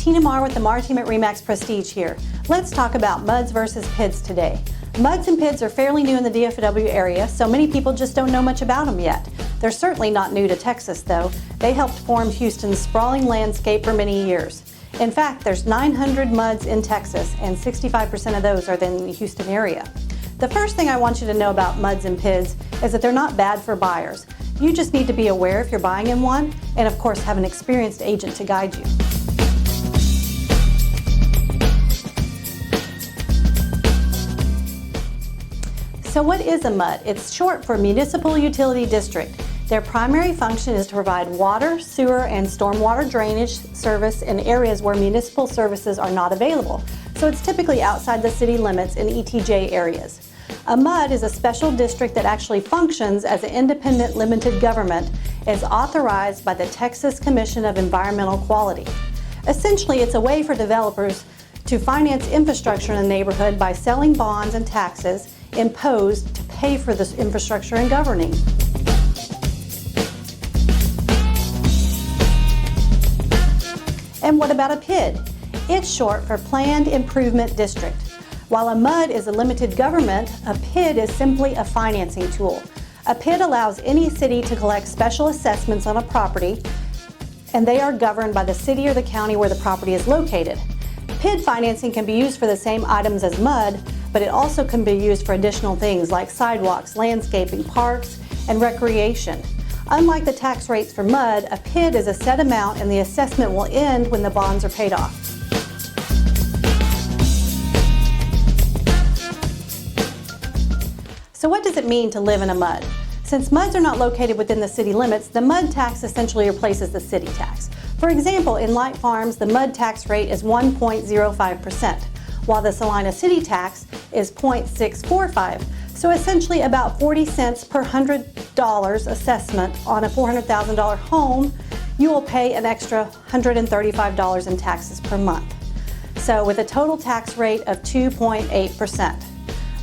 Tina Marr with the Marr team at RE/MAX Prestige here. Let's talk about MUDs versus PIDs today. MUDs and PIDs are fairly new in the DFW area, so many people just don't know much about them yet. They're certainly not new to Texas though. They helped form Houston's sprawling landscape for many years. In fact, there's 900 MUDs in Texas, and 65% of those are in the Houston area. The first thing I want you to know about MUDs and PIDs is that they're not bad for buyers. You just need to be aware if you're buying in one, and of course have an experienced agent to guide you. So what is a MUD? It's short for Municipal Utility District. Their primary function is to provide water, sewer, and stormwater drainage service in areas where municipal services are not available. So it's typically outside the city limits in ETJ areas. A MUD is a special district that actually functions as an independent limited government, is authorized by the Texas Commission of Environmental Quality. Essentially, it's a way for developers to finance infrastructure in the neighborhood by selling bonds and taxes imposed to pay for this infrastructure and governing. And what about a PID? It's short for Planned Improvement District. While a MUD is a limited government, a PID is simply a financing tool. A PID allows any city to collect special assessments on a property, and they are governed by the city or the county where the property is located. PID financing can be used for the same items as MUD, but it also can be used for additional things like sidewalks, landscaping, parks, and recreation. Unlike the tax rates for MUD, a PID is a set amount and the assessment will end when the bonds are paid off. So what does it mean to live in a MUD? Since MUDs are not located within the city limits, the MUD tax essentially replaces the city tax. For example, in Light Farms, the MUD tax rate is 1.05%, while the Salina city tax is 0.645. So essentially about 40 cents per $100 assessment on a $400,000 home, you will pay an extra $135 in taxes per month. So with a total tax rate of 2.8%.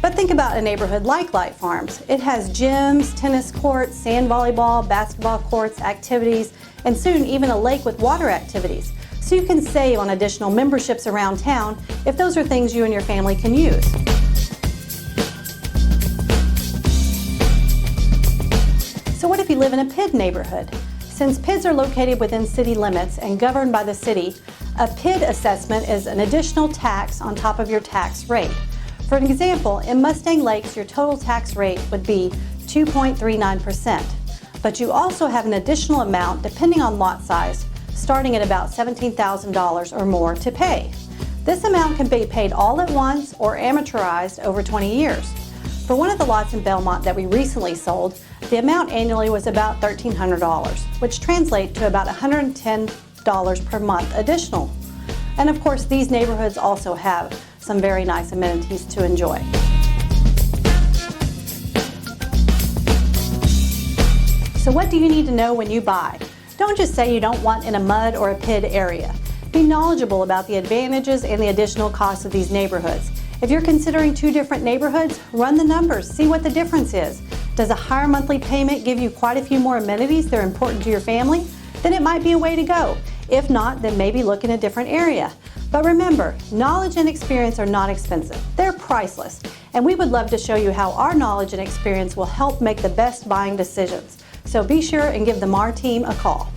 But think about a neighborhood like Light Farms. It has gyms, tennis courts, sand volleyball, basketball courts, activities, and soon even a lake with water activities. So you can save on additional memberships around town if those are things you and your family can use. So what if you live in a PID neighborhood? Since PIDs are located within city limits and governed by the city, a PID assessment is an additional tax on top of your tax rate. For an example, in Mustang Lakes, your total tax rate would be 2.39%, but you also have an additional amount, depending on lot size, starting at about $17,000 or more to pay. This amount can be paid all at once or amortized over 20 years. For one of the lots in Belmont that we recently sold, the amount annually was about $1,300, which translates to about $110 per month additional. And of course, these neighborhoods also have some very nice amenities to enjoy. So what do you need to know when you buy? Don't just say you don't want in a MUD or a PID area. Be knowledgeable about the advantages and the additional costs of these neighborhoods. If you're considering two different neighborhoods, run the numbers, see what the difference is. Does a higher monthly payment give you quite a few more amenities that are important to your family? Then it might be a way to go. If not, then maybe look in a different area. But remember, knowledge and experience are not expensive. They're priceless. And we would love to show you how our knowledge and experience will help make the best buying decisions. So be sure and give the Marr team a call.